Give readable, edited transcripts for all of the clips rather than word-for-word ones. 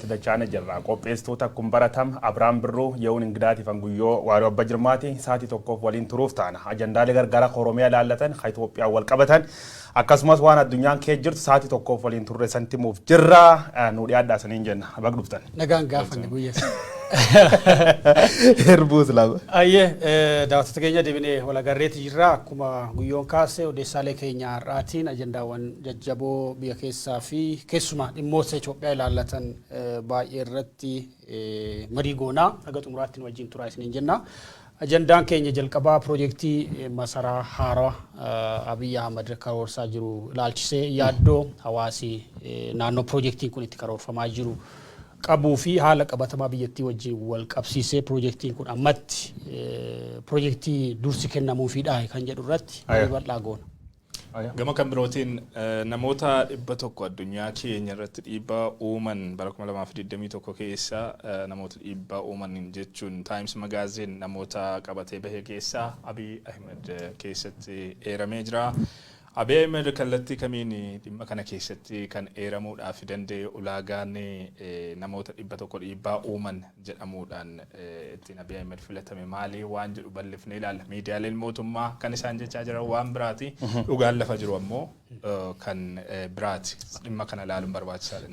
Dachana jirra qopheessitoota kumbaratam Abrahaam Birruu yeewun ingdaati fanguyyoo waaroo abba jirmaati saati tokkoof waliin turuuf taana ajandaalee gargaara Oromiyaa ilaallatan Itoophiyaa wal qabatan akkasumas waan addunyaan kee jirtu saati tokkoof waliin turre santimuuf jirra nu dhiyaadhaa saniin jenna baq dhuftan nagaan gaafanne guyyaa Herbuus laba daawwattoota keenya deebinee wal agarreeti jirra akkuma guyyoon kaasee odeessaalee keenya har'aatiin ajandaawwan jajjaboo biyya keessaa fi keessumaa dhimmoota Itoophiyaa ilaallatan baay'ee irratti marii goonaa haga xumuraatti wajjin turaa isiniin jenna. Ajandaan keenya jalqabaa piroojeektii masaraa haaraa Abiy Ahmed karoorsaa jiru ilaalchisee yaaddoo hawaasi naannoo piroojeektiin kun itti karoorfamaa jiru qabuu fi haala qabatamaa biyyattii wajjin wal qabsiisee piroojeektiin kun ammatti piroojeektii dursi kennamuufiidha kan jedhu irratti bal'aa goona. Gama kan birootiin namoota 100 addunyaa keenya irratti dhiibbaa uuman bara 2021 keessa namoota dhiibbaa uuman jechuun Times Magazine namoota qabatee bahe keessa Abiy Ahmed keessatti eeramee jira. Abiy Ahmed kallattii kamiin dhimma kana keessatti kan eeramuudhaaf danda'e ulaagaan namoota 100 dhiibbaa uuman jedhamuudhaan ittiin Abiy Ahmed filatame maali waan jedhu bal'ifnee ilaalla. Miidiyaaleen mootummaa kan isaan jechaa jiran waan biraati. Dhugaan lafa jiru ammoo kan biraati. Dhimma kana ilaaluun barbaachisaadha.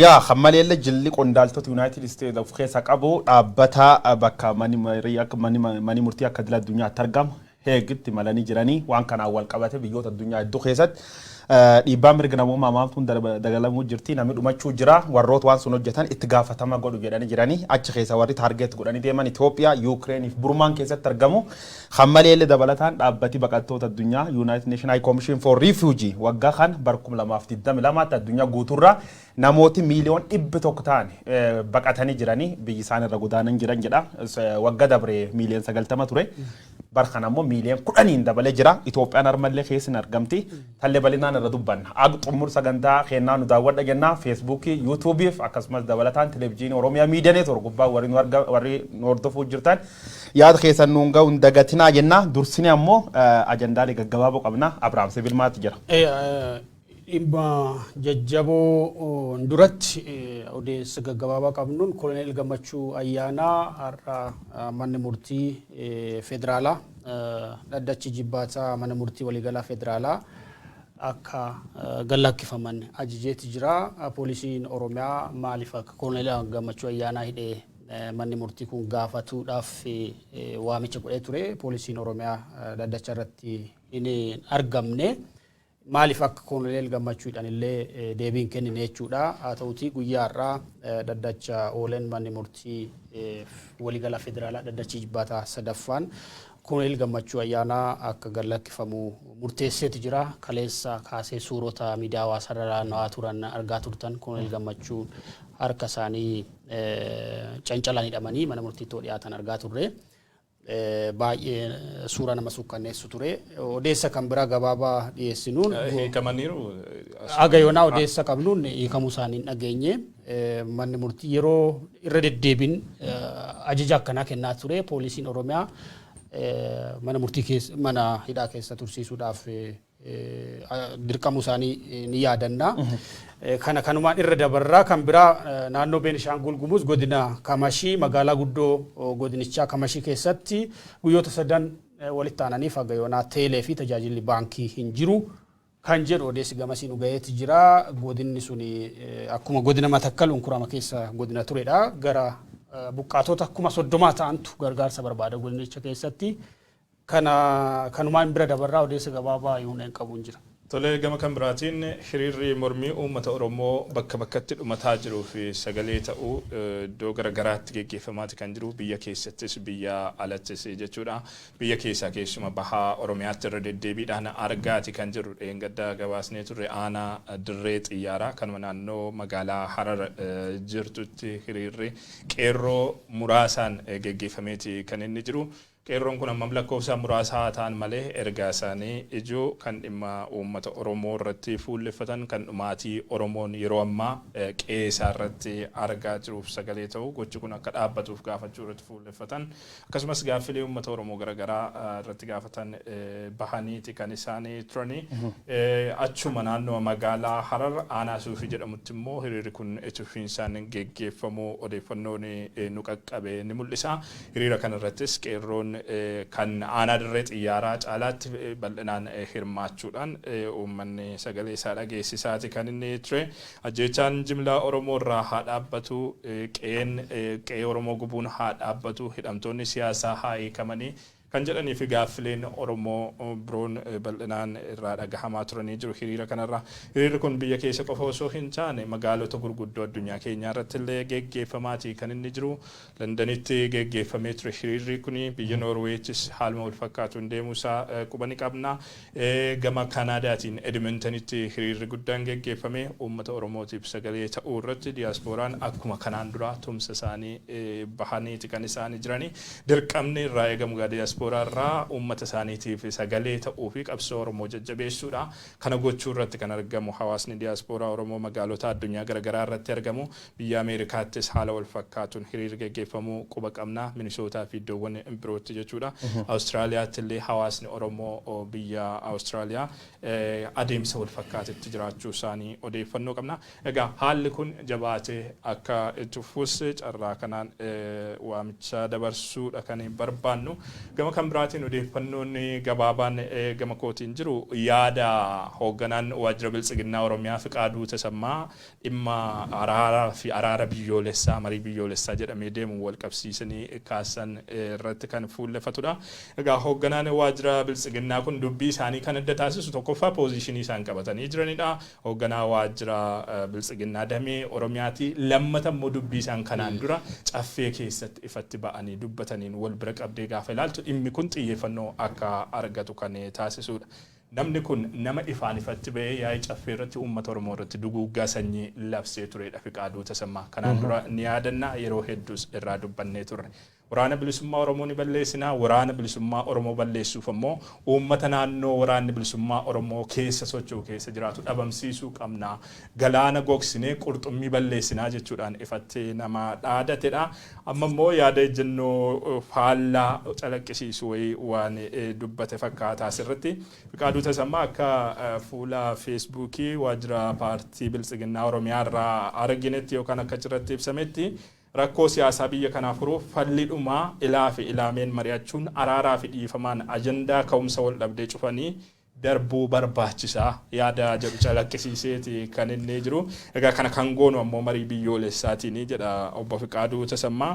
Yaa hammaleelle jilli qondaaltota United States of keessa qabu dhaabbata bakka mani murtii akka dila addunyaatti argamu. Heegitti malanii jiranii waan kana wal qabate biyyoota addunyaa hedduu keessatti dhiibbaa mirga namummaa maamtuun dagalamuu jirti namni dhumachuu jira warroota waan sun hojjetan itti gaafatama godhu jedhanii jiranii achi keessa warri taargeet godhanii deeman Itoophiyaa, Ukraine fi Burmaan keessatti argamu. Hammaleelle dabalataan dhaabbati baqattoota addunyaa United Nations High Commission for Refugee waggaa kan bara 2022 addunyaa guutuurraa namooti miiliyoon 100 ta'an baqatanii jiranii biyyi isaan irra godaanan jiran jedha. Waggaa dabre miiliyoon 90 ture. Barkan ammoo miiliyoon 10 dabalee jira. Itoophiyaan armallee keessin argamti. Talle balinaan irra dubbanna. Ag xumur sagantaa kennaa nu daawwadha jenna Facebook, YouTube fi akkasumas dabalataan televiziyoonii Oromiyaa Miidiyaa Neetwoork gubbaa warri nu hordofuu jirtan yaada keessan nuun ga'uun dagatinaa jenna. Dursine ammoo ajandaalee gaggabaaboo qabna. Abrahaam Sibilmaatti jira. Dhimma jajjaboo duratti odeessa gaggabaabaa qabnuun Koloneel Gammachuu Ayyaanaa har'a manni murtii federaalaa dhaddachi jibbaataa mana murtii waliigalaa federaalaa akka gallakkifaman ajajeeti jira. Poolisiin Oromiyaa maaliif akka Koloneel Gammachuu Ayyaanaa hidhee manni murtii kun gaafatuudhaaf waamicha godhee ture. Poolisiin Oromiyaa dhaddacha irratti hin argamne. Maaliif akka Koloneel Gammachuudhaan illee deebiin kennine jechuudha. Haa ta'uutii guyyaa har'aa dhaddacha oolen manni murtii waliigalaa federaalaa dhaddachi jibbaataa sadaffaan Koloneel Gammachuu Ayyaanaa akka gallakkifamu murteesseeti jira. Kaleessa kaasee suurota miidiyaa hawaasaa naanna'aa turan argaa turtan Koloneel Gammachuu harka isaanii cancalaan hidhamanii mana murtiitti dhiyaatan argaa turre. Baay'ee suura nama sukkanneessu ture. Odeessa kan biraa gabaabaa dhiyeessinuun hiikamaniiru agayoonaa odeessa qabnuun hiikamuu isaanii hin dhageenye. Manni murtii yeroo irra deddeebiin ajaja akkanaa kennaa ture. Poolisiin Oromiyaa mana murtii keessa mana hidhaa keessa tursiisuudhaaf dirqamuu isaanii ni yaadanna. Kanumaan irra dabarraa kan biraa naannoo Beenishaangul Gumuz godina Kamashii magaalaa guddoo godinichaa Kamashii keessatti guyyoota 3 walitti aananiif agayoonaa teelee fi tajaajilli baankii hin jiru kan jedhu odeessi gamasii nu gaheeti jira. Godinni suni akkuma godina Matakkal Unkurama keessa godina turedha. Gara buqqaatota 30 ta'antu gargaarsa barbaada godinicha keessatti. Kanumaan bira dabarraa odeessa gabaabaa yuuneen qabuun jira. Tole gama kan biraatiin hiriirri mormii uummata Oromoo bakka bakkatti dhumataa jiruu fi sagalee ta'uu iddoo garaagaraatti geggeeffamaati kan jiru biyya keessattis biyya alattis jechuudha. Biyya keessaa keessuma bahaa Oromiyaatti irra deddeebiidhaan argaati kan jiru dheengaddaa gabaasnee turre aanaa dirree xiyyaaraa kanuma naannoo magaalaa Harar jirtutti hiriirri qeerroo muraasaan geggeeffameeti kan inni jiru. qeerroon kun amma lakkoofsa muraasaa ta'an malee ergaa isaanii ijoo kan dhimma uummata Oromoo irratti fuulleffatan kan dhumaatii Oromoon yeroo ammaa qeesaa irratti argaa jiruuf sagalee ta'u gochi kun akka dhaabbatuuf gaafachuu irratti fuulleffatan akkasumas gaaffilee uummata Oromoo garaagaraa irratti gaafatan bahaniiti kan isaanii turani achuma naannoo magaalaa Harar aanaa Suufii jedhamutti immoo hiriirri kun itti geggeeffamuu odeeffannoon nu qaqqabe ni mul'isa. Hiriira kana irrattis qeerroon kan aanaa dirree xiyyaaraa caalaatti bal'inaan hirmaachuudhaan uummanni sagalee isaa dhageessisaati kan inni ture. Ajjeechaan jimlaa Oromoo irraa haa dhaabbatu, qe'ee Oromoo gubuun haa dhaabbatu, hidhamtoonni siyaasaa haa hiikamanii kan jedhanii fi gaaffileen Oromoo biroon bal'inaan irraa dhagahamaa turanii jiru hiriira kanarra. Hiriirri kun biyya keessa qofa osoo hin taane magaalota gurguddoo addunyaa keenyaa irratti illee geggeeffamaati kan inni jiru. Londanitti geggeeffamee ture hiriirri kun biyya Noorweechis haaluma wal fakkaatuun deemuusaa quba ni qabna. Gama Kanaadaatiin Edmontonitti hiriirri guddaan geggeeffame uummata Oromootiif sagalee ta'uu irratti diiyaasporaan akkuma kanaan dura tumsa isaanii bahaniiti kan isaanii jirani. Dirqamni irraa eegamu diiyaasporaa irraa uummata isaaniitiif sagalee ta'uu fi qabsoo Oromoo jajjabeessuudha. Kana gochuu irratti kan argamu hawaasni diiyaasporaa Oromoo magaalota addunyaa garaagaraa irratti argamu. Biyya Ameerikaattis haala wal fakkaatuun hiriirri geggeeffamuu quba qabna. Minisootaa fi iddoowwan birootti jechuudha. Awustiraaliyaatti illee hawaasni Oromoo biyya Awustiraaliyaa adeemsa wal fakkaatetti jiraachuu isaanii odeeffannoo qabna. Egaa haalli kun jabaatee akka itti fufuus carraa kanaan waamicha dabarsuudha kan barbaannu. Gama kan biraatiin odeeffannoon gabaabaan gama kootiin jiru yaada hoogganaan waajjira biltsiginnaa Oromiyaa Fiqaaduu Tasammaa dhimma araara biyyoolessaa marii biyyoolessaa jedhamee deemu wal qabsiisanii kaasan irratti kan fuullefatudha. Egaa hoogganaan waajjira biltsiginnaa kun dubbii isaanii kan adda taasisu tokkoffaa poozishinii isaan qabatanii jiranidha. Hoogganaa waajjira biltsiginnaa damee Oromiyaati. Lammata immoo dubbii isaan kanaan dura caffee keessatti ifatti ba'anii dubbataniin wal bira qabdee gaafa ilaaltu dhimmi kun xiyyeeffannoo akka argatu kan taasisudha. Namni kun nama ifaan ifatti ba'ee yaa'ii caffee irratti uummata Oromoo irratti duguuggaa sanyii labsee turedha Fiqaaduu Tasammaa. Kanaan dura ni yaadanna yeroo hedduus irraa dubbannee turre. Waraana bilisummaa Oromoo ni balleessinaa. Waraana bilisummaa Oromoo balleessuuf ammoo uummata naannoo waraanni bilisummaa Oromoo keessa socho'u keessa jiraatu dhabamsiisuu qabna. Galaana gogsinee qurxummii balleessinaa jechuudhaan ifatti nama dhaadatedha. Amma immoo yaada ejjennoo faallaa calaqqisiisu wayii waan dubbate fakkaataa asirratti. Fiqaaduu Tasammaa akka fuula Feesbuukii waajjira paartii biltsiginnaa Oromiyaa irraa arginetti yookaan akka achirratti ibsametti rakkoo siyaasaa biyya kanaa furuuf fallidhumaa ilaa fi ilaameen mari'achuun araaraa fi dhiifamaan ajandaa ka'umsa wal dhabdee cufanii darbuu barbaachisaa yaada jedhu calaqqisiiseeti kan inni jiru. Egaa kana kan goonu ammoo marii biyyoolessaatiin jedha obbo Fiqaaduu Tasammaa.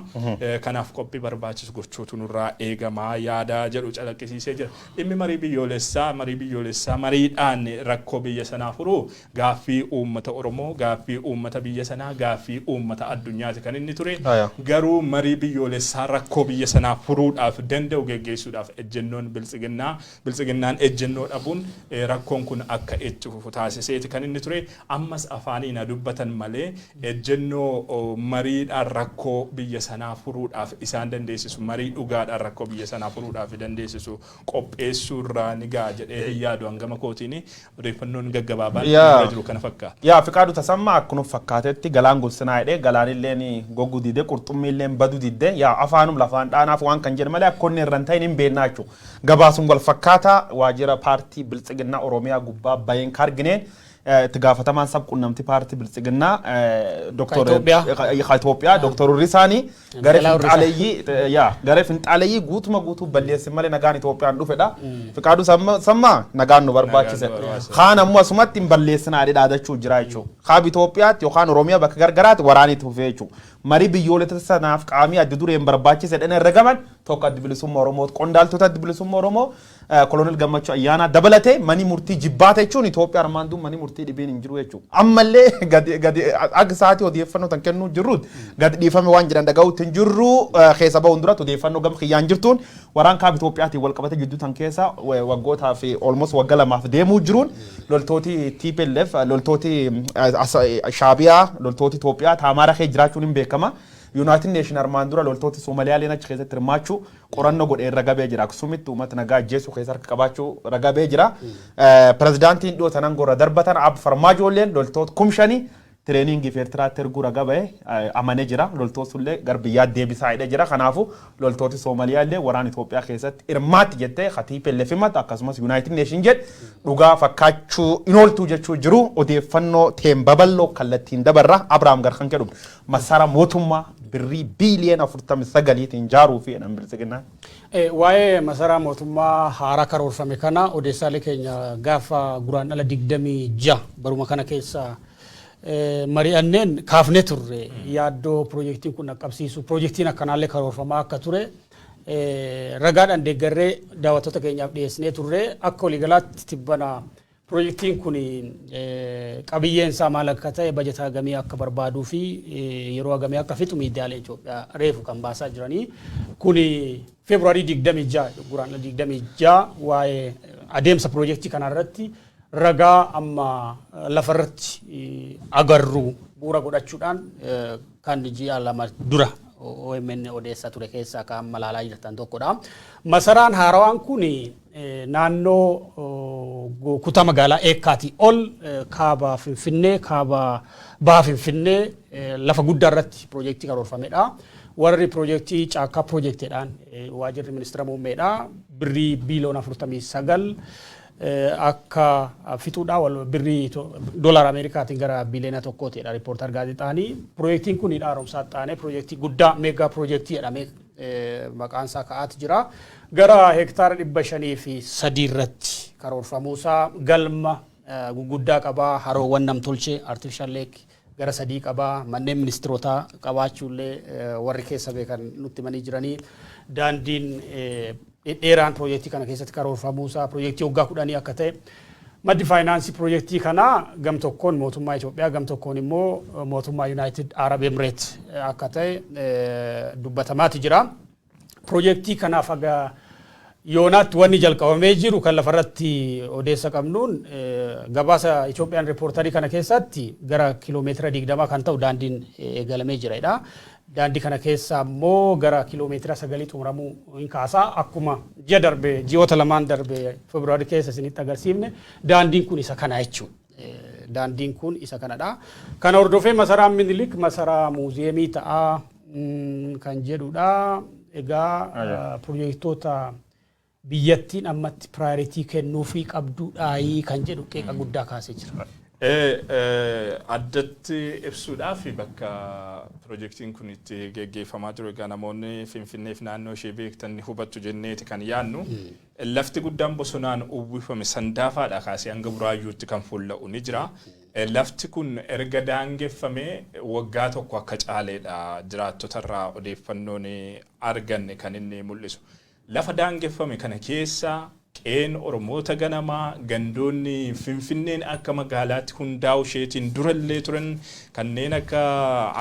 Kanaaf qophii barbaachisu gochuutu nurraa eegamaa yaada jedhu calaqqisiisee jira. Dhimmi marii biyyoolessaa mariidhaan rakkoo biyya sanaa furuu gaaffii uummata Oromoo, gaaffii uummata biyya sanaa, gaaffii uummata addunyaati kan inni ture. Garuu marii biyyoolessaa rakkoo biyya sanaa furuudhaaf danda'u geggeessuudhaaf ejjennoon biltsiginnaan ejjennoo dhabuun rakkoon kun akka itti fufu taasiseeti kan inni ture. Ammas afaaniin dubbatan malee ejjennoo mariidhaan rakkoo biyya sanaa furuudhaaf isaan dandeessisu, marii dhugaadhaan rakkoo biyya sanaa furuudhaaf dandeessisu qopheessuurraa ni ga'a jedhee yaadu hangama kootiin odeeffannoon gaggabaabaan jiru kana fakkaata. Fiqaaduu Tasammaa akkuma fakkaatetti galaan gulsinaa jedhee galaan illeen gogguu didee qurxummii illeen baduu didee afaanum lafaan dhaanaaf waan kan jedhe malee akka inni irraan ta'in hin beeknaa jechuudha. Gabaasuun wal fakkaataa waajjira paartii biltsiginnaa Oromiyaa gubbaa bayeen kargineen itti gaafatamaan sab qunnamtii paartii biltsiginnaa Itoophiyaa Dr. Risaanii garee finxaaleeyyii guutuu balleessin malee nagaan Itoophiyaan dhufedha. Fiqaaduu Tasammaa nagaan nu barbaachise. Kaan ammoo asumatti hin balleessinaa dhaadachuu jira jechuudha. Kaab Itoophiyaatti yookaan Oromiyaa bakka gargaraatti waraanitti fufee jechuudha. Marii biyyoolessa sanaaf qaamii adda dureen barbaachise dhan irra gaman tokko adda bilisummaa Oromoo qondaaltota adda bilisummaa Oromoo kolonel Gammachuu Ayyaanaa dabalatee mani murtii jibbaata jechuun Itoophiyaa armaan duun mani murtii dhibeen hin jiru jechuudha. Ammallee gadi akka sa'aatii odeeffannoo tan kennuu jirruuti gadi dhiifame waan jedhan dhaga'uutti hin jirru keessa bahuun duratti odeeffannoo gam kiyyaan jirtuun waraan kaab Itoophiyaatiin wal qabate jidduu tan keessa waggootaa fi olmos wagga lamaaf deemuu jiruun loltooti TPLF loltooti Shaabiyaa loltooti Itoophiyaa Amaara kee jiraachuun hin beekama. United Nation armaan dura loltooti Soomaaliyaaleen achi keessatti hirmaachuu qorannoo godhee ragabee jira. Aksumitti uummata nagaa ajjeesuu keessa harka qabaachuu ragabee jira. Pirezidaantiin dhiyoo tanan gorra darbatan Ab Farmaajoolleen loltoota kumshanii trainingi fi Eertiraatti erguu ragabee amanee jira. Loltoosullee gar biyyaa deebisaa hidhee jira. Kanaafuu loltooti Soomaaliyaallee waraana Itoophiyaa keessatti hirmaatti jettee Khatiipellee himata akkasumas United Nation jedhe dhugaa fakkaachuu inooltuu jechuu jiru odeeffannoo teembaballoo kallattiin dabarra Abrahaam Garkan jedhu masara mootummaa birrii biiliyoona 49tiin jaaruu fi jedhan bilisiginaa. Waa'ee masaraa mootummaa haaraa karoorfame kana odeessaalee keenya gaafa guraandhala 26 baruma kana keessa mari'anneen kaafnee turre yaaddoo piroojeektiin kun qaqqabsiisu piroojeektiin akkanaallee karoorfamaa akka ture ragaadhaan deeggarree daawwattoota keenyaaf dhiyeessinee turre akka waliigalaatti tibbana piroojeektiin kun qabiyyeen isaa maal akka ta'e bajetaa gamii akka barbaaduu fi yeroo hagamii akka fixu miidiyaalee Itoophiyaa reefu kan baasaa jiranii kun Feebruaarii 26 guraandhala 26 waa'ee adeemsa piroojeektii kanarratti ragaa amma lafarratti agarru bu'uura godhachuudhaan kan ji'a lama dura OMN odeessaa ture keessaa kan malaalaa jirtan tokkodha. Masaraan haarawaan kun naannoo kutaa magaalaa Eekkaatii ol kaaba Finfinnee kaaba baha Finfinnee lafa guddaa irratti piroojeektii karoorfamedha. Warri piroojeektii caakkaa piroojeektiidhaan waajjirri ministeera muummeedha. Birrii biiliyoona 49 akka fixuudha wal birrii doolaara Ameerikaatiin gara biiliyoona tokkootiidha riippoortar gaazexaanii. Piroojeektiin kun haaromsaa taane piroojeektii guddaa meegaa piroojeektii jedhamee maqaan isaa ka'aati jira. Gara hektaara 503 irratti karoorfamuusaa galma guguddaa qabaa haroowwan namtolchee artificial lake gara 3 qabaa manneen ministeerotaa qabaachuullee warri keessa beekan nutti manii jiranii daandiin dheeraan piroojeektii kana keessatti karoorfamuusaa piroojeektii waggaa 10 akka ta'e maddi faayinaansii piroojeektii kanaa gam tokkoon mootummaa Itoophiyaa gam tokkoon immoo mootummaa United Arab Emirates akka ta'e dubbatamaati jira. Piroojeektii kanaaf aga yoonaatti wanni jalqabamee jiru kan lafarratti odeessa qabnuun gabaasa Itoophiyaan riippoortarii kana keessatti gara kiiloomeetira 20 kan ta'u daandiin eegalamee jiradha. Daandii kana keessa immoo gara kiiloomeetira 9 xumuramuu hin kaasaa akkuma ji'a darbe ji'oota lamaan darbe Febraarii keessa isinitti agarsiifne daandiin kun isa kana jechuudha. Daandiin kun isa kanadha. Kana hordofee masaraan Minilik masaraa muuziyeemii ta'aa kan jedhudha. Egaa piroojeektoota biyyattiin ammatti piraayoritii kennuufii qabduudhaayii kan jedhu qeeqa guddaa kaasee jira. Addatti ibsuudhaaf bakka piroojeektiin kun itti geggeeffamaa jiru egaa namoonni Finfinneef naannoo ishee beektan hubattu jenneeti kan yaannu lafti guddaan bosonaan uwwifame Sandaafaadha kaasee hanga Buraayyuutti kan fuulla'u ni jira. Lafti kun erga daangeffamee waggaa tokko akka caaleedha jiraattotarraa odeeffannoon arganne kan inni mul'isu. Lafa daangeffame kana keessa qeen Oromoota ganamaa gandoonni Finfinneen akka magaalaatti hundaa'u isheetiin durallee turan kanneen akka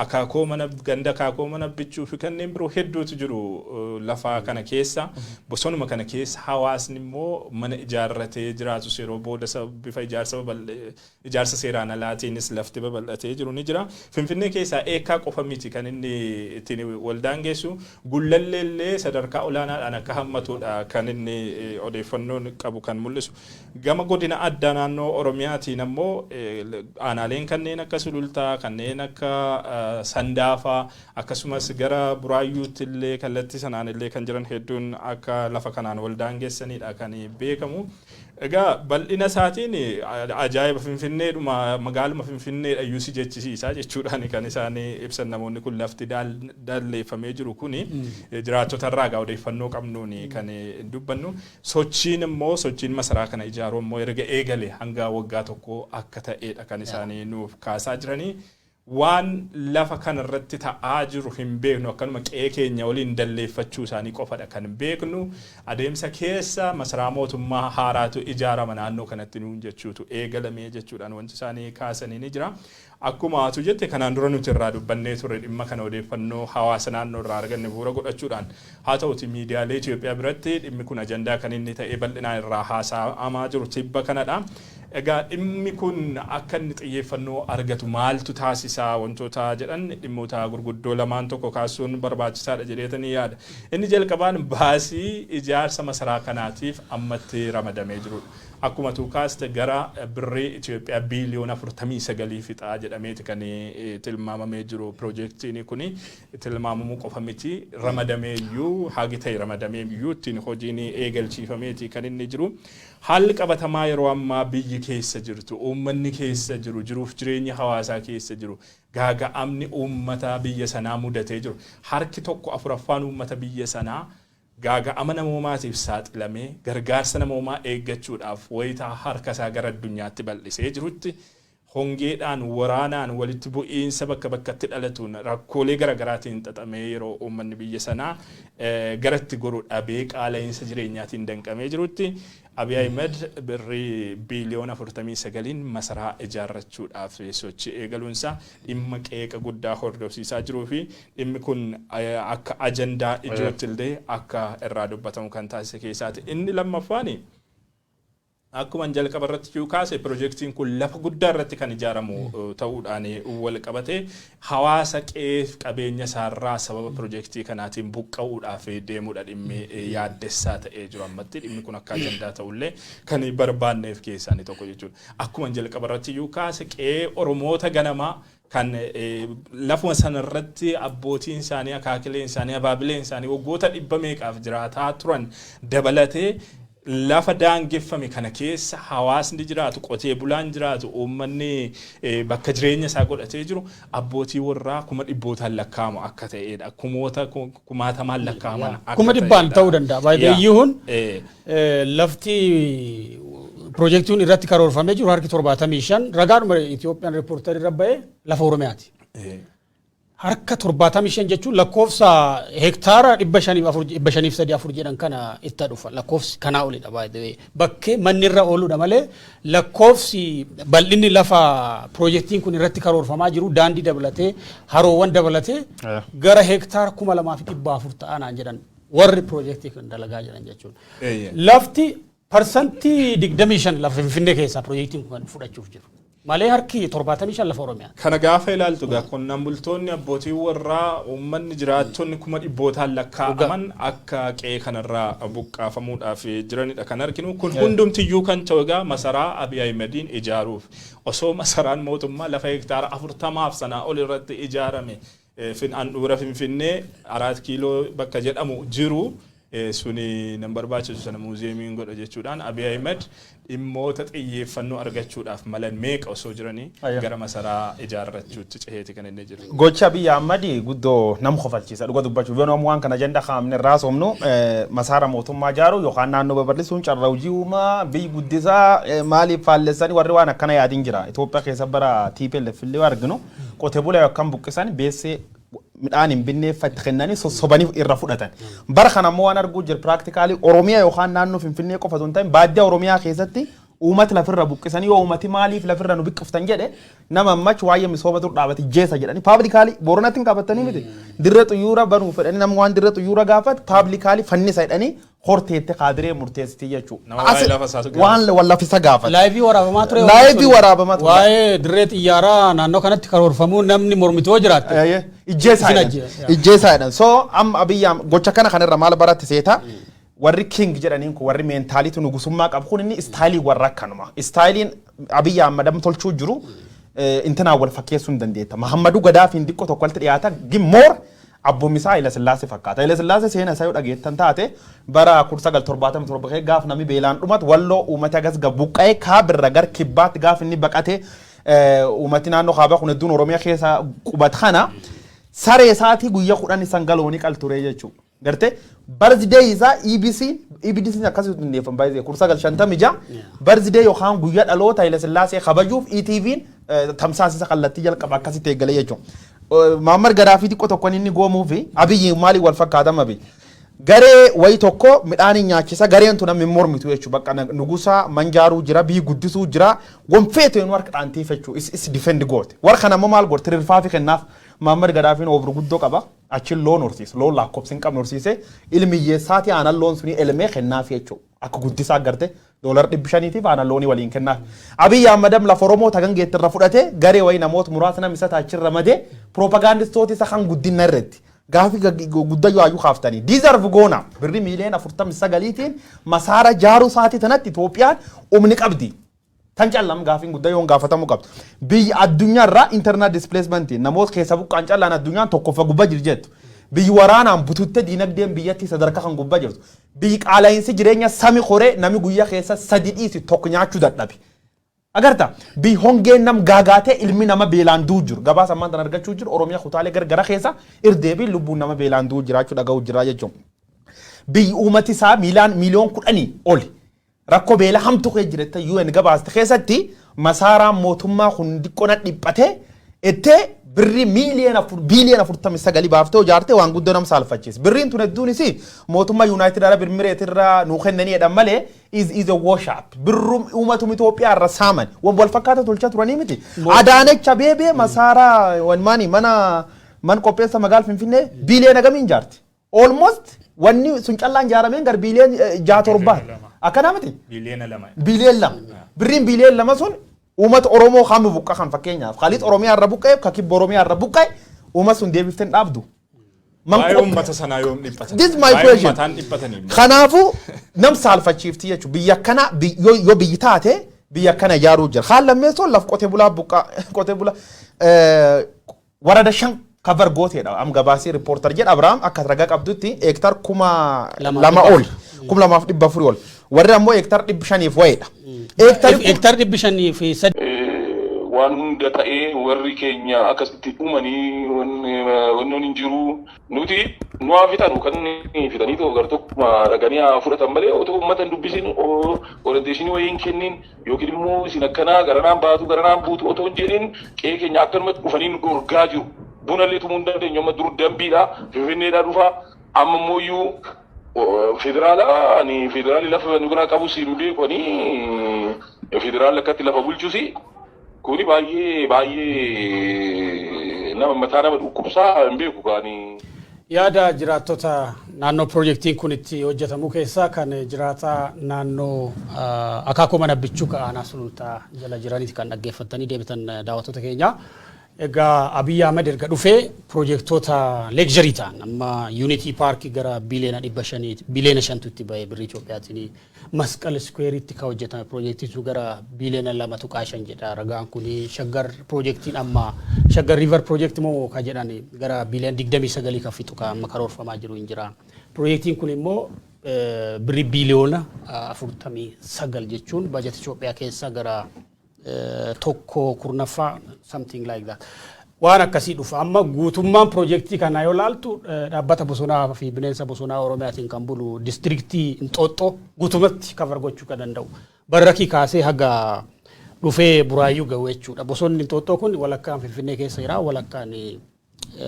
akaakoo mana ganda akaakoo mana bichuu fi kanneen biroo hedduutu jiru lafa kana keessa. Bosonuma kana keessa hawaasni immoo mana ijaarratee jiraatu yeroo booda bifa ijaarsa seeraan alaatiinis lafti babal'atee jiru ni jira. Finfinnee keessaa Eekkaa qofa miti kan inni ittiin wal daangessu Gullalleellee sadarkaa olaanaadhaan akka hammatudha kan inni odeeffannoo qabu kan mul'isu. Gama godina addaa naannoo Oromiyaatiin ammoo aanaaleen kanneen akka Sulultaa kanneen akka Sandaafaa akkasumas gara Buraayyuutti illee kallattii sanaan illee kan jiran hedduun akka lafa kanaan wal daangessanidha kan beekamu. Egaa bal'ina isaatiin ajaa'iba Finfinneedhuma magaaluma Finfinneedha yuusi jechisiisaa jechuudhaan kan isaan ibsan namoonni kun lafti dalleeffamee jiru kuni jiraattotarraa gaa odeeffannoo qabnuun kan dubbannu sochiin masaraa kana ijaaruu immoo erga eegale hanga waggaa tokko akka ta'edha kan isaan nuuf kaasaa jiranii. Waan lafa kanarratti ta'aa jiru hin beeknu akkanuma qe'ee keenya waliin dalleeffachuu isaanii qofadha kan beeknu. Adeemsa keessa masaraa mootummaa haaraatu ijaarama naannoo kanatti nuun jechuutu eegalamee jechuudhaan wanti isaanii kaasanii ni jira. Akkuma atu jette kanaan dura nuti irraa dubbannee turre dhimma kana odeeffannoo hawaasa naannoo irraa arganne bu'uura godhachuudhaan haa ta'uti miidiyaalee Itoophiyaa biratti dhimmi kun ajandaa kan inni ta'ee bal'inaan irraa haasa'amaa jiru tibba kanadha. Egaa dhimmi kun akka inni xiyyeeffannoo argatu maaltu taasisaa wantoota jedhan dhimmoota gurguddoo lamaan tokko kaasuun barbaachisaadha jedheetanii yaada. Inni jalqabaan baasii ijaarsa masaraa kanaatiif ammatti ramadamee jirudha. Akkuma tuukaaste gara birrii Itoophiyaa biiliyoona 49 fixaa jedhameeti kan tilmaamamee jiru piroojeektiin kuni tilmaamamuu qofa miti ramadamee iyyuu haagi ta'e ramadamee iyyuu ittiin hojiin eegalchiifameeti kan inni jiru. Haalli qabatamaa yeroo ammaa biyyi keessa jirtu uummanni keessa jiru jiruuf jireenya hawaasaa keessa jiru gaaga'amni uummata biyya sanaa mudatee jiru harki tokko afuraffaan uummata biyya sanaa gaaga'ama namoomaatiif saaxilamee gargaarsa namoomaa eeggachuudhaaf wayitaa harka isaa gara addunyaatti bal'isee jirutti hongeedhaan waraanaan walitti bu'iinsa bakka bakkatti dhalatuun rakkoolee garaagaraatiin xaxamee yeroo uummanni biyya sanaa garatti goru dhabee qaala'insa jireenyaatiin danqamee jirutti Abiy Ahmed birrii biiliyoona 49 masaraa ijaarrachuudhaaf sochii eegaluunsa dhimma qeeqa guddaa hordofsiisaa jiruu fi dhimmi kun akka ajandaa ijootti illee akka irraa dubbatamu kan taasise keessaati. Inni lammaffaan akkuma jalqaba irratti kaase piroojeektiin kun lafa guddaa irratti kan ijaaramu ta'uudhaan wal qabate hawaasa qeef qabeenya isaarraa sababa piroojeektii kanaatiin buqqa'uudhaaf deemuudha dhimmi yaaddessaa ta'ee jiru ammatti dhimmi kun akka ajandaa ta'ullee kan barbaanneef keessaa tokko jechuudha. Akkuma jalqaba irratti kaase qee Oromoota ganamaa kan lafuma sanarratti abbootiin isaanii akaakileen isaanii abaabileen isaanii waggoota 100 meeqaaf jiraataa turan dabalatee lafa daangeffame kana keessa hawaasni jiraatu qotee bulaan jiraatu uummanni bakka jireenya isaa godhatee jiru abbootii warraa kuma dhibbootaan lakkaa'amu akka ta'edha kumaatamaan lakkaa'aman kuma dhibbaan ta'uu danda'a baay'eeyyuun lafti piroojeektiin irratti karoorfamee jiru harki 75 ragaadhuma Itoophiyaan riippoortarii irra ba'ee lafa Oromiyaati. Harka 75 jechuun lakkoofsa hektaara 534 jedhan kana itti dhufa lakkoofsi kanaa olidha baay'ee bakkee manni irra ooludha malee lakkoofsi bal'inni lafa piroojeektiin kun irratti karoorfamaa jiru daandii dabalatee haroowwan dabalatee gara hektaara 2400 ta'anaan jedhan warri piroojeektii kan dalagaa jiran jechuudha. Lafti parsantii 25 lafa Finfinnee keessaa piroojeektiin kun fudhachuuf jiru. Malee harki 75 lafa Oromiyaa. Kana gaafa ilaaltu qonnaan bultoonni abbootii warraa uummanni jiraattonni kuma dhibbootaan lakkaa'aman akka qe'ee kanarraa buqqaafamuudhaaf jiranidha kan arginu. Kun hundumtiyyuu kan ta'u masaraa Abiy Ahmediin ijaaruuf osoo masaraan mootummaa lafa hektaara 40 sanaa ol irratti ijaarame handhuura Finfinnee 4 kiiloo bakka jedhamu jiru. Suni nan barbaachisu sana muuziyeemiin godha jechuudhaan Abiy Ahmed dhimmoota xiyyeeffannoo argachuudhaaf malan meeqa osoo jiranii gara masaraa ijaarrachuutti ceheeti kan inni jiru. Gocha Abiy Ahmed guddoo nam kofalchiisa dhuga dubbachuuf yoo waan kana ajenda kaa'amne irraa soomnu masaara mootummaa ijaaru yookaan naannoo babal'isuun carraa hojii uumaa biyyi guddisaa maaliif faallessanii warri waan akkana yaadiin jira. Itoophiyaa keessa bara TPLF illee arginu qotee bulaa yookaan buqqisan beessee midhaan hin binneeffatti kennanii sossobanii irra fudhatan. Bara kana ammoo waan arguu jiru practically Oromiyaa yookaan naannoo Finfinnee qofa osoo hin ta'in baadiyyaa Oromiyaa keessatti uummata lafirra buqqisanii yoo uummati maaliif lafirra nu biqqiftan jedhe nama ammach waa'ee misooma dur dhaabate jeessa jedhanii publicly Boronatti qabatanii miti dirree xuyyuura banuu fedhanii nama waan dirree xuyyuura gaafate publicly fannisa jedhanii horteette kaadiree murteessitii jechuudha. Waan wallafisa gaafate. Laayivii waraabamaa ture. Laayivii waraabamaa ture. Waa'ee dirree xiyyaaraa naannoo kanatti karoorfamuu namni mormitoo jiraatte. Ijjeessaa jedhan. So amma Abiyyaan gocha kana kanarra maal baratti seeta. Warri king jedhaniin kun warri meentaaliitu nugusummaa qabu kun inni istaayilii warra akkanuma. Istaayiliin Abiy Ahmed tolchuu jiru intanaa wal fakkeessuu hin dandeetta. Mahammadu Gadaafiin xiqqoo tokko walitti dhiyaata gimmoor abboomisaa Haile Sillaasee fakkaata. Haile Sillaasee seenaa isaa yoo dhageettan taate bara 1977 gaaf namni beelaan dhumatu walloo uummata agas buqqa'ee kaabirra gar kibbaatti gaaf inni baqatee uummati naannoo kaabaa kun hedduun Oromiyaa keessa qubata kana saree isaatii guyyaa 10 sangaloonii qalturee jechuudha. Garte birthday isa EBC akkasitti hundeeffam baay'ee kursa galchanta mija birthday yookaan guyyaa dhaloota Haile Sillaasee kabajuuf ETV'n tamsaasisa kallattii jalqaba akkasitti eegalee jechuudha. Mahammad Gadaafi xiqqoo tokko inni goomuu fi Abiyyi maali wal fakkaatama bi garee wayi tokko midhaan nyaachisa gareen tun namni mormitu jechuudha. Bakka nugusa manjaaruu jira bii guddisuu jira gonfeetu inni warqa dhaantiifachuu is defend goote warqa nama maal goote tirfaa fi kennaaf Mahammad Gadaafiin obru guddoo qaba achi loon horsiise loon lakkoofsin qabne horsiise ilmi hiyyeessaati aanan loon suni elmee kennaaf jechuudha. akka guddisaa agarte doolar 500 faana loonii waliin kennaaf. Abiyyi Ahmedam lafa Oromoo tagan geettirra fudhate garee wayii namoota muraasa nama isa taachirra madee propaagandistooti isa kan guddina irratti. Gaafi guddaa yoo ayyuu kaaftanii deserve goona birri miiliyoona 49tiin masaara jaaruu sa'aatii tanatti Itoophiyaan umni qabdi. Tan callam gaafin guddaa yoo gaafatamu qabdu. Biyyi addunyaarraa internal displacement namoota keessa buqqaan callaan addunyaan tokkoffa gubbaa jirjettu. Biyyi waraanaan bututte diinagdeen biyyatti sadarkaa kan gubbaa jirtu. Biyyi qaala'insi jireenya sami koree nami guyyaa keessa sadi dhiisi tokko nyaachuu dadhabe. Agarta biyyi hongeen nam gaagaatee ilmi nama beelaan du'u jiru. Gabaasa ammaan tan argachuu jiru Oromiyaa kutaalee gargara keessa irdeebii lubbuun nama beelaan du'u jiraachuu dhaga'u jira jechuun. Biyyi uummati isaa miiliyoon 10 oli. Rakkoo beela hamtu kee jiretta UN gabaaste keessatti masaaraan mootummaa hundi qona dhiphatee ettee birri biliyoona 49 baaftee ijaarte waan guddoo nam saalfachiis. Birriin tun hedduunis mootummaa United Arab Emirates irraa nuu kennanii jedhan malee is a wash up. Birrum uummatu Itoophiyaa irra saaman wal fakkaata tolchaa turanii miti. Adaanecha beebee masaaraa man qopheessa magaala Finfinnee biliyoona gamiin ijaarte. Almost wanni sun callaan ijaarameen gar biliyoon 6-7. Akkana miti? Biliyoon 2. Birriin biliyoon 2 sun uummata Oromoo hamu buqqa kan fakkeenyaaf. Khaliid Oromiyaa irra buqqa'e, Kakib Oromiyaa irra buqqa'e, uummata sun deebifteen dhaabdu. Uummata sanaa yoom dhiphatan? This is my question. Kanaafuu nam saalfachiifti jechuudha. Biyya kana yoo biyyi taate biyya kana ijaaruu jira. Haan lammeessoon laf qotee bulaa warada 5 cover gooteedha. Am gabaasii reporter jedha Abrahaam akka ragaa qabdutti hektar 2,000 ol. 2,400 ol. Warri ammoo hektar 500 wayiidha. Hektar 500 waan hunda ta'ee warri keenya akkasitti uumanii wannoon hin jiru nuti nuwaa fixanu kan fixanii ta'u gar tokkuma dhaqanii fudhatan malee otoo uummata hin dubbisin orienteeshinii wayii hin kennin yookiin immoo isin akkanaa garanaan baatu garanaan buutu otoo hin jedhin qe'ee keenya akkanumatti dhufanii nu dorgaa jiru. Bunallee tumuu hin dandeenyu amma dur dambiidha Finfinneedhaa dhufa amma immoo federaalii lafa nu biraa qabu siin beekanii federaalii akkatti lafa bulchusi. Kuni baay'ee nama mataa nama dhukkubsaa hin beeku kaanii. Yaada jiraattota naannoo piroojeektiin kun itti hojjetamu keessaa kan jiraata naannoo akaakuu mana bichuu ka'aanaa sulultaa jala jiraniiti kan dhaggeeffatanii deebitan daawwattoota keenya. Egaa Abiyyi Ahmed erga dhufee piroojeektoota leegjarii ta'an amma Unity Park gara biliyoona 500tti ba'ee birrii Itoophiyaatiin Masqal Square'itti kan hojjetame piroojeektiin sun gara biliyoona 2.5 jedha. Ragaan kun Shaggar piroojeektiin amma Shaggar River Project moo kan jedhan gara biliyoona 29 kan fixu kan amma karoorfamaa jiru hin jira. Piroojeektiin kun immoo birrii biliyoona 49 jechuun bajetii Itoophiyaa keessa gara tokko kurnaffaa something like that. Waan akkasii dhufa amma guutummaan piroojeektii kana yoo laaltu dhaabbata bosonaa fi bineensa bosonaa Oromiyaatiin kan bulu distriktii Inxooxxoo guutumatti cover gochuu kan danda'u. Barrakii kaasee haga dhufee Buraayyuu ga'u jechuudha. Bosonni Inxooxxoo kun walakkaan Finfinnee keessa jira, walakkaan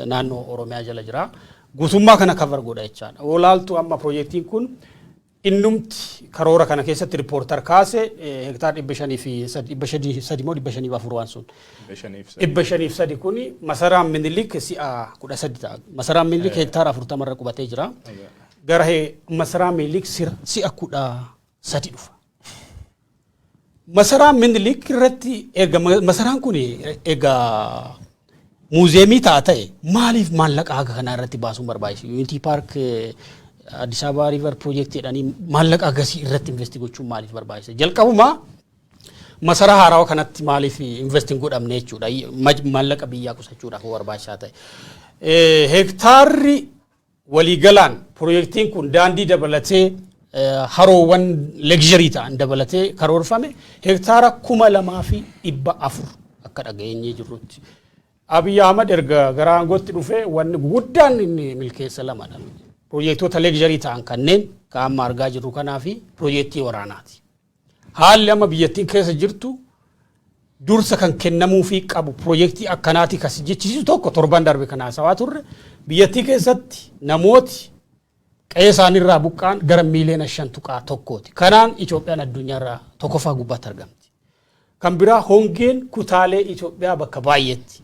naannoo Oromiyaa jala jira. Guutummaa kana cover godha jechaadha. Yoo laaltu amma piroojeektiin kun innumti karoora kana keessatti riippoortar kaase hektaar 504 waan sun 503 kuni masaraan Minilik si'a 13 ta'a. Masaraan Minilik hektaar 40 irra qubatee jira. Gara masaraan Minilik si'a 13 dhufa. Masaraan Minilik irratti erga masaraan kun egaa muuzeemii ta'e maaliif maallaqa haga kana irratti baasuun barbaachisa? Unity Park Addis Ababa River Project jedhanii maallaqa agasii irratti investi gochuun maaliif barbaachisa? Jalqabuma masaraa haarawaa kanatti maaliif investi hin godhamne jechuudha. Maallaqa biyyaa qusachuudhaaf barbaachisaa ta'e. Hektaarri waliigalaan piroojeektiin kun daandii dabalatee haroowwan leegjarii ta'an dabalatee karoorfame hektaara 2,400 akka dhageenyee jirrutti. Abiyyi Ahmed erga gara aangootti dhufee wanni guddaan inni milkeessa lamadha. Piroojeektoota leegjarii ta'an kanneen amma argaa jirru kanaa fi piroojeektii waraanaati. Haalli amma biyyattiin keessa jirtu dursa kan kennamuu fi qabu piroojeektii akkanaati kas jechisu tokko torban darbe kan haasawaa turre biyyattii keessatti namooti qe'ee isaaniirraa buqqaan gara miliyoona 5.1. Kanaan Itoophiyaan addunyaarraa tokkoffaa gubbaatti argamti. Kan biraa hongeen kutaalee Itoophiyaa bakka baay'eetti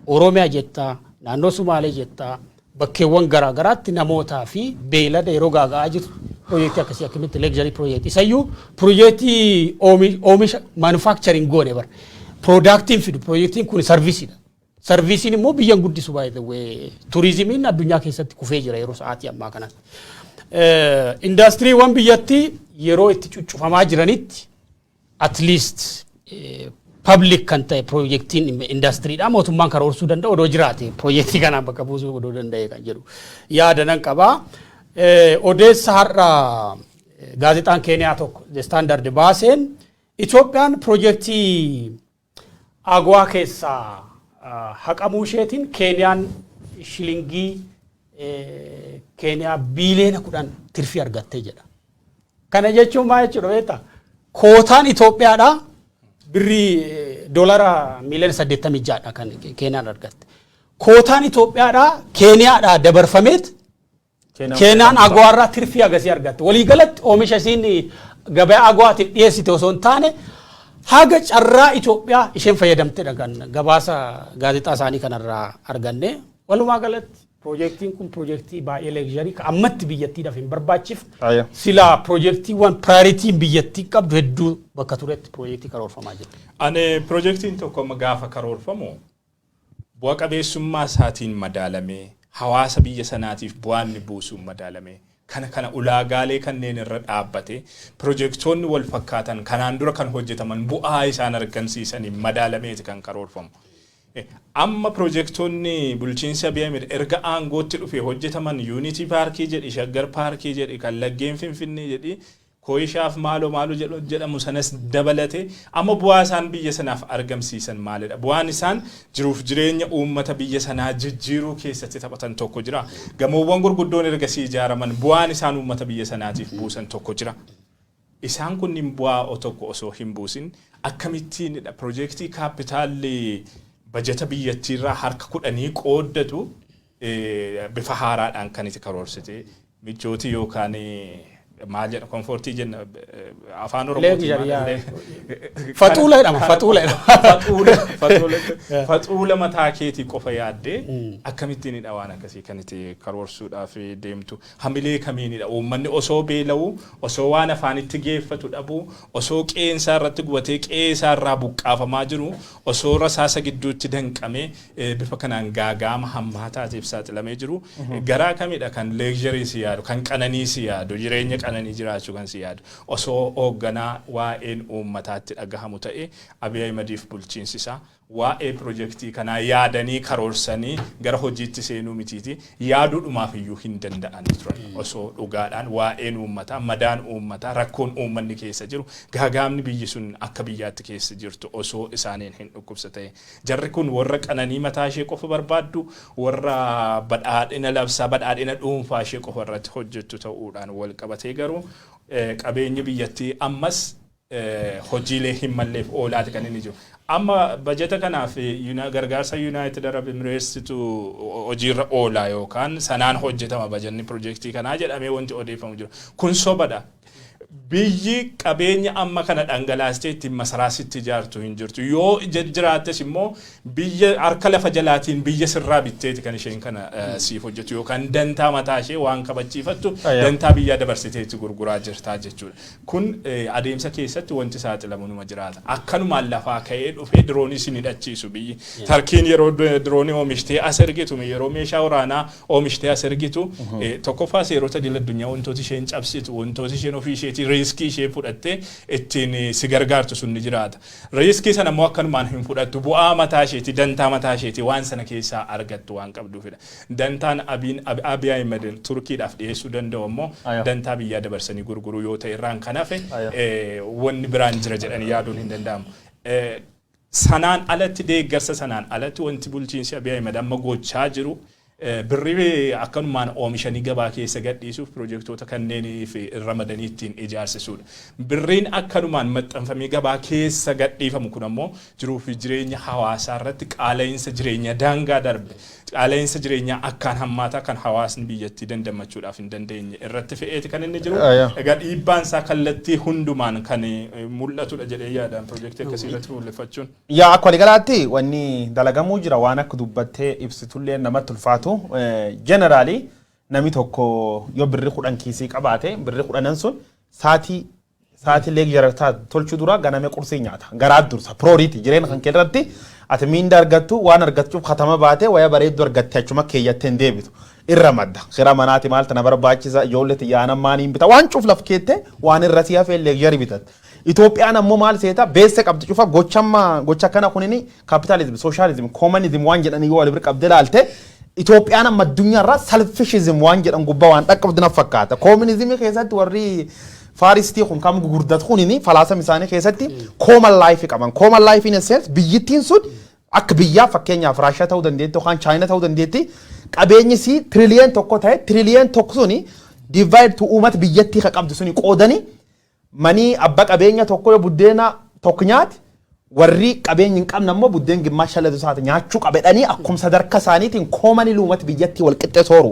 Oromiyaa jettaa, naannoo Sumaalee jettaa, bakkeewwan garaagaraatti namootaa fi beelada yeroo gaaga'aa jiru projektii akkasii akkamitti luxury projektii isayyuu projektii oomisha manufacturing goone bar productiin fidu projektiin kun servisiidha. Servisiin immoo biyyan guddisu baay'ee turizimiin addunyaa keessatti kufee jira yeroo sa'aatii ammaa kana. Industiriiwwan biyyatti yeroo itti cuccufamaa jiranitti at least public kan ta'e projektiin industiriidha mootummaan karoorsuu danda'u odoo jiraate projektii kanaan bakka buusuu odoo danda'e kan jedhu yaada nan qabaa. Odeessa har'a gaazexaan Keeniyaa tokko The Standard baaseen Itoophiyaan projektii Agwaa keessaa haqamuu isheetiin Keeniyaan shilingii Keeniyaa biiliyoona 10 tirfii argattee jedha. Kana jechuun maal jechuudha beektaa? Kootaan Itoophiyaadhaa birrii dolara miliyoona 86 kan Keeniyaan argatte. Kootaan Itoophiyaadhaa Keeniyaadhaa dabarfameet Keeniyaan Agwaarraa tirfii agasii argatte. Waliigalatti oomisha isiin gabaa Agwaatiif dhiyeessite osoo hin taane haga carraa Itoophiyaa isheen fayyadamtedha kan gabaasa gaazexaa isaanii kanarraa arganne. Walumaa galatti projektiin kun projektii baay'ee luxury kan ammatti biyyattiidhaaf hin barbaachifne sila projektiiwwan prioritiin biyyattii qabdu hedduu bakka turetti projektii karoorfamaa jira. Ani projektiin tokko gaafa karoorfamu bu'a qabeessummaa isaatiin madaalamee hawaasa biyya sanaatiif bu'aan buusuun madaalamee kana ulaagaalee kanneen irra dhaabbate projektoonni wal fakkaatan kanaan dura kan hojjetaman bu'aa isaan argamsiisanii madaalameeti kan karoorfamu. Amma projektoonni bulchiinsa biyya erga aangootti dhufee hojjetaman Unity Parkii jedhi Shaggar Parkii jedhi kan laggeen Finfinnee jedhi Kooyishaaf maaloo jedhamu sanas dabalate amma bu'aa isaan biyya sanaaf argamsiisan maalidha? Bu'aan isaan jiruuf jireenya uummata biyya sanaa jijjiiruu keessatti taphatan tokko jira. Gamoowwan gurguddoon ergasii ijaaraman bu'aan isaan uummata biyya sanaatiif buusan tokko jira. Isaan kunniin bu'aa tokko osoo hin buusin akkamittiinidha projektii kaapitaalli bajeta biyyattiirraa harka 10 qooddatu bifa haaraadhaan kan itti karoorsite michooti yookaan maal jedha komfortii jenna afaan oromootiin faxuula mataa keetii qofa yaaddee akkamittiinidha waan akkasii kan itti karoorsuudhaaf deemtu hamilee kamiinidha uummanni osoo beela'u osoo waan afaanitti geeffatu dhabu osoo qeensaa irratti gubatee qeesaa irraa buqqaafamaa jiru osoo rasaasa gidduutti danqamee bifa kanaan gaagaama hammaataatiif saaxilamee jiru garaa kamidha kan luxury si yaadu kan qananii si yaadu jireenya qananii jiraachuu kan si yaadu osoo hoogganaa waa'een uummataatti dhagahamu ta'e Abiy Ahmediif bulchiinsisaa waa'ee projektii kanaa yaadanii karoorsanii gara hojiitti seenuu mitiiti yaaduudhumaaf iyyuu hin danda'an turan osoo dhugaadhaan waa'een uummataa madaan uummataa rakkoon uummanni keessa jiru gaagaamni biyyi sun akka biyyaatti keessa jirtu osoo isaaniin hin dhukkubsa ta'e jarri kun warra qananii mataa ishee qofa barbaaddu warra badhaadhina labsaa badhaadhina dhuunfaa ishee qofa irratti hojjettu ta'uudhaan wal qabatee garuu qabeenyi biyyattii ammas hojiilee hin malleef oolaati kan inni jiru. Amma bajeta kanaaf gargaarsa United Arab Emirates hojiirra oolaa yookaan sanaan hojjetama bajanni projektii kanaa jedhamee wanti odeeffamu jiru. Kun sobadha. Biyyi qabeenya amma kana dhangalaastee ittiin masaraasitti ijaartu hin jirtu. Yoo jiraattes immoo biyya harka lafa jalaatiin biyya sirraa bitteeti kan isheen kana siif hojjetu yookaan dantaa mataa ishee waan kabachiifattu dantaa biyyaa dabarsiteetti gurguraa jirtaa jechuudha. Kun adeemsa keessatti wanti saaxilamu numa jiraata. Akkanumaan lafaa ka'ee dhufee diroonii sin hidhachiisu biyyi. Tarkiin yeroo diroonii oomishtee as ergitu yeroo meeshaa waraanaa oomishtee as ergitu tokkoffaa seerota idil addunyaa wantoota isheen cabsitu wantoota isheen ofii isheetii riskii ishee fudhattee ittiin si gargaartu sun ni jiraata. Riskii sana immoo akkanumaan hin fudhattu bu'aa mataa isheeti dantaa mataa isheeti waan sana keessaa argattu waan qabduufidha. Dantaan Abiy Ahmed Turkiidhaaf dhiyeessuu danda'u immoo dantaa biyyaa dabarsanii gurguruu yoo ta'e irraan kan hafe wanni biraan jira jedhanii yaaduun hin danda'amu. Sanaan alatti deeggarsa sanaan alatti wanti bulchiinsi Abiy Ahmed amma gochaa jiru birrii akkanumaan oomishanii gabaa keessa gadhiisuuf projektoota kanneen fi ramadanii ittiin ijaarsisuudha. Birriin akkanumaan maxxanfamee gabaa keessa gadhiifamu kun ammoo jiruu fi jireenya hawaasaa irratti qaala'insa jireenya daangaa darbe qaala'insa jireenyaa akkaan hammaataa kan hawaasni biyyattii dandamachuudhaaf hin dandeenye irratti fe'eeti kan inni jiru. Egaa dhiibbaan isaa kallattii hundumaan kan mul'atudha jedhee yaadaan projektii akkasii irratti fuulleffachuun. Yaa akka waligalaatti wanni dalagamuu jira waan akka dubbattee ibsitullee namatti ulfaatu. Generally nami tokko yoo birri kudhan kiisii qabaate birri kudhanan sun saatii leeg jarataa tolchuu dura ganame qursii nyaata garaa dursa priority jireenya kan keessatti ati miinda argattu waan argachuuf katama baate waya bareeddu argatte achuma keeyyattee hin deebitu irra madda khira manaati maalta na barbaachisa ijoolleeti yaana maaniin bita waan cuuf laf keette waan irra siyaa fee leeg jari bitat Itoophiyaan ammoo maal seeta beesse qabdi cufa gocha kana kunini capitalism socialism communism waan jedhanii yoo wal qabde laalte Itoophiyaan amma addunyaarraa selfishism waan jedhan gubbaa waan dhaqqabdi na fakkaata communism keessatti warri Faristi kun kam gurgurdat kunini falaasam isaanii keessatti common life qaban common life in a sense biyyittiin sun akka biyyaa fakkeenyaaf Raashiyaa ta'uu dandeetti yookaan Chaayinaa ta'uu dandeetti qabeenyi si trillion tokko ta'e trillion tokko suni divide to uummata biyyattii ka qabdu suni qoodanii manii abba qabeenya tokko yoo buddeena tokko nyaati warri qabeenyi hin qabne ammoo buddeen gimmaasha latu isaati nyaachuu qabedhanii akkuma sadarkaa isaaniitiin koomanii uummata biyyattii wal qixxee sooru.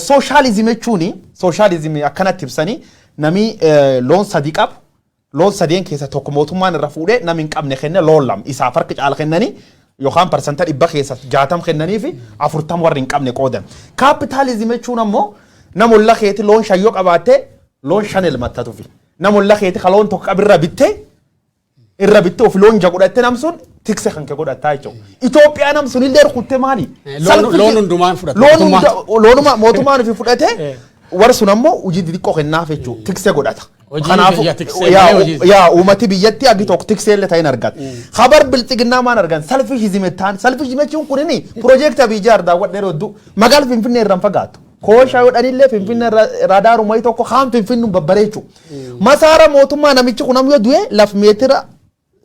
Sooshaalizimii jechuuni sooshaalizimii akkanatti ibsanii nami loon sadii qabu loon sadeen keessa tokko mootummaan irra fuudhee nami hin qabne kenne loon lama isaaf harka caala kennanii yookaan persenta 100 keessa 60 kennanii fi 40 warri hin qabne qoodan. Kaapitaalizimii jechuun ammoo namoota keetti loon shayyoo qabaattee loon shan elmattatu fi namoota keetti kaloon tokko qabirra bittee of loon jagudhatte namsun tikse kan kee godhataa jechuudha. Itoophiyaan namsun illee rukuttee maali? Loon hundumaan fudhate. Loonuma mootummaan fi fudhate warri sun ammoo hojii xixiqqoo kennaaf jechuudha. Tikse godhata. Yaa uummati biyyatti agi tokko tiksee illee ta'in argata. Habar bilxiginnaa maan argan salfishizime ta'an salfishizime jechuun kunini piroojeektii Abijjaar daawwadhee roddu magaala Finfinnee irraan fagaatu. Kooshaa yoo dhanillee Finfinnee raadaaruu mayii tokko haan Finfinnuun babbareechu. Masaara mootummaa namichi kun ammoo du'e laf meetira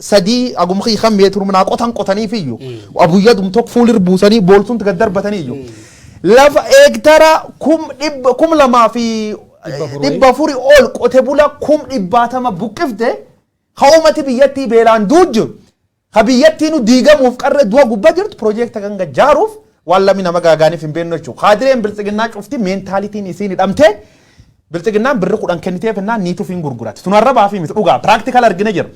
sadii aguma kan meetiru minaa qotanii fiyyuu. Abuyyaa dumtook fuulir buusanii boolsuun gad darbatanii iyyuu. Lafa eektara kum lamaa fi dhibba furii ol qote bula 170 buqqifte haumati biyyattii beelaan duujju ha biyyattiin diigamuuf qarre du'a gubbaa jirtu piroojeekta kan gajjaaruuf waan lammi nama gaagaaniif hin beeknu jechuudha. Haadireen biltsiginnaa cufti meentaalitiin isiin hidhamte biltsiginnaan birri 10 kenniteef innaan niituuf hin gurguratte. Tunarra baafii miti dhugaa piraaktikal argine jira.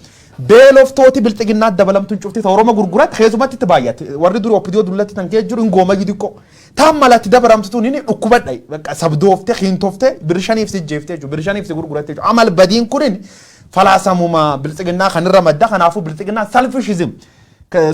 Beeloftooti biltsiginnaa dabalamtuun cufti Oromoo gurguratte keessumatti itti baay'ate. Warri durii oppidiyoo dullatti tan kee jiru hin gooma xiqqoo. Tam malatti dabaramtuun inni dhukkubadha. Sabdoofte xiintofte birshaniif si jeeftee jechuudha. Birshaniif si gurguratte jechuudha. Amal badiin kunin falaasamuma biltsiginnaa kanirra madda kanaafuu biltsiginnaa selfishism.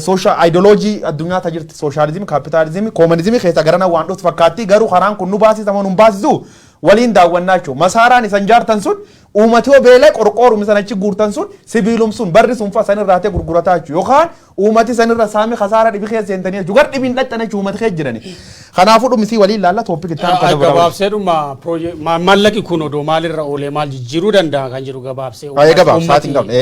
Social ideology addunyaa tajirti socialism capitalism communism keessa garana waan dhufu fakkaatti garuu karaan kun nu baasisa nu baasisu waliin daawwannaa jechuudha. Masaaraan isan jaartan sun uumatoo beelee qorqooruu isan achi guurtan sun sibiilum sun barri sun fa'a sanirraa ta'e gurgurataa jechuudha. Yookaan uumati sanirra saami khasaara dhibi keessa seentanii jechuudha. Gar dhibiin dhaxxana jechuudha uummata keessa jirani. Kanaafuu dhumisii waliin laalla tooppik itti aanfata bara. Gabaabsee dhuma maallaqi kun odoo maalirra oolee maal jijjiiruu danda'a kan jedhu gabaabsee. Baay'ee gabaabsaatiin qabne.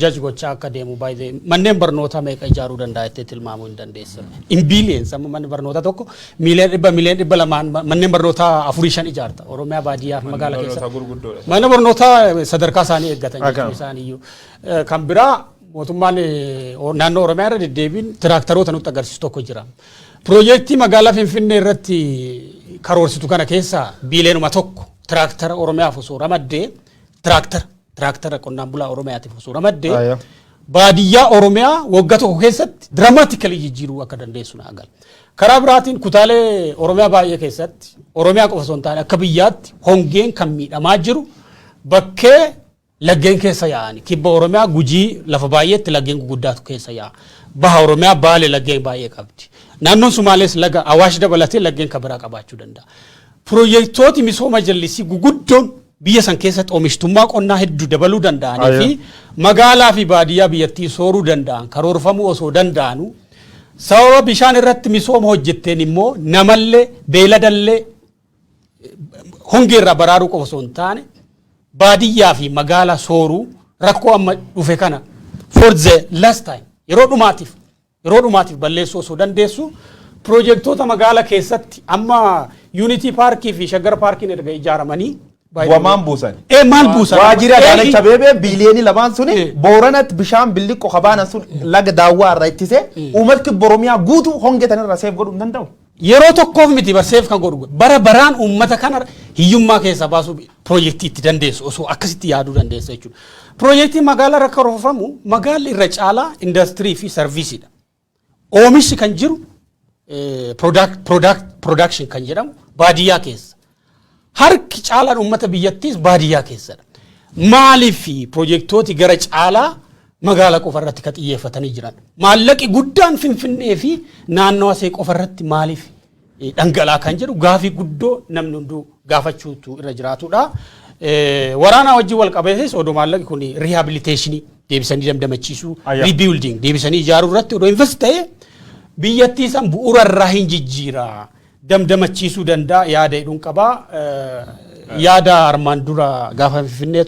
Jaji gochaa akka deemu baay'ee manneen barnootaa meeqa ijaaruu danda'a jettee tilmaamuu hin dandeessa. In biiliyeens amma manni barnoota tokko miiliyoona 200 manneen barnootaa 4-5 ijaarta. Oromiyaa baadiyyaa fi magaalaa keessa. Mana barnootaa sadarkaa isaanii eeggatan jechuun isaaniiyyuu. Kan biraa mootummaan naannoo Oromiyaa irra deddeebiin tiraaktaroota nutti agarsiisu tokko jira. Piroojeektii magaalaa Finfinnee irratti karoorsitu kana keessa biileenuma tokko tiraaktara Oromiyaaf osoo ramaddee tiraaktara qonnaan bulaa Oromiyaatiif osoo ramaddee baadiyyaa Oromiyaa waggaa tokko keessatti diraamaatikali jijjiiruu akka dandeessu naa gala. Karaa biraatiin kutaalee Oromiyaa baay'ee keessatti Oromiyaa qofa osoo hin taane akka biyyaatti hongeen kan miidhamaa jiru bakkee laggeen keessa yaa'ani. Kibba Oromiyaa Gujii lafa baay'eetti laggeen guguddaatu keessa yaa'a. Baha Oromiyaa Baalee laggeen baay'ee qabdi. Naannoon Sumaalees laga Awaash dabalatee laggeen kan biraa qabaachuu danda'a. Piroojeektooti misooma jallisii guguddoon biyya san keessatti oomishtummaa qonnaa hedduu dabaluu danda'anii fi magaalaa fi baadiyyaa biyyattii sooruu danda'an karoorfamuu osoo danda'anu sababa bishaan irratti misooma hojjetteen immoo namallee beeladallee hongeerraa baraaruu qofa osoo hin taane baadiyyaa fi magaalaa sooruu rakkoo amma dhufe kana for the last time yeroo dhumaatiif balleessuu osoo dandeessu piroojeektoota magaalaa keessatti amma Unity Parkii fi Shaggar Parkiin erga ijaaramanii Wamaan buusan. Maal buusan? Waajjira Daalacha Beebee biiliyoonii lamaan suni Booranatti bishaan billiqqoo qabaanan sun laga daawwaa irraa ittise uummati Oromiyaa guutuu hongetan irraa seef godhuu hin danda'u. Yeroo tokkoof miti barseef kan godhu bara baraan uummata kana hiyyummaa keessa baasuu piroojeektii itti dandeessu osoo akkasitti yaaduu dandeessa jechuudha. Piroojeektii magaalaa irra karoorfamu magaalli irra caalaa indaastirii fi sarviisiidha. Oomishi kan jiru production kan jedhamu baadiyyaa keessa. harki caalaan uummata biyyattiis baadiyyaa keessadha. Maaliif piroojeektooti gara caalaa magaalaa qofa irratti ka xiyyeeffatanii jiran? Maallaqi guddaan Finfinnee fi naannoo asee qofa irratti maaliif dhangala'aa kan jedhu gaafii guddoo namni hunduu gaafachuutu irra jiraatudha. Waraanaa wajjin wal qabatees odoo maallaqi kun riihabiliteeshinii deebisanii damdamachiisuu, riibiilding deebisanii ijaaruu irratti odoo invest ta'e biyyattii san bu'uura irraa hin jijjiira. Damdamachiisuu danda'a yaada jedhuun qabaa. Yaada armaan dura gaafa Finfinnee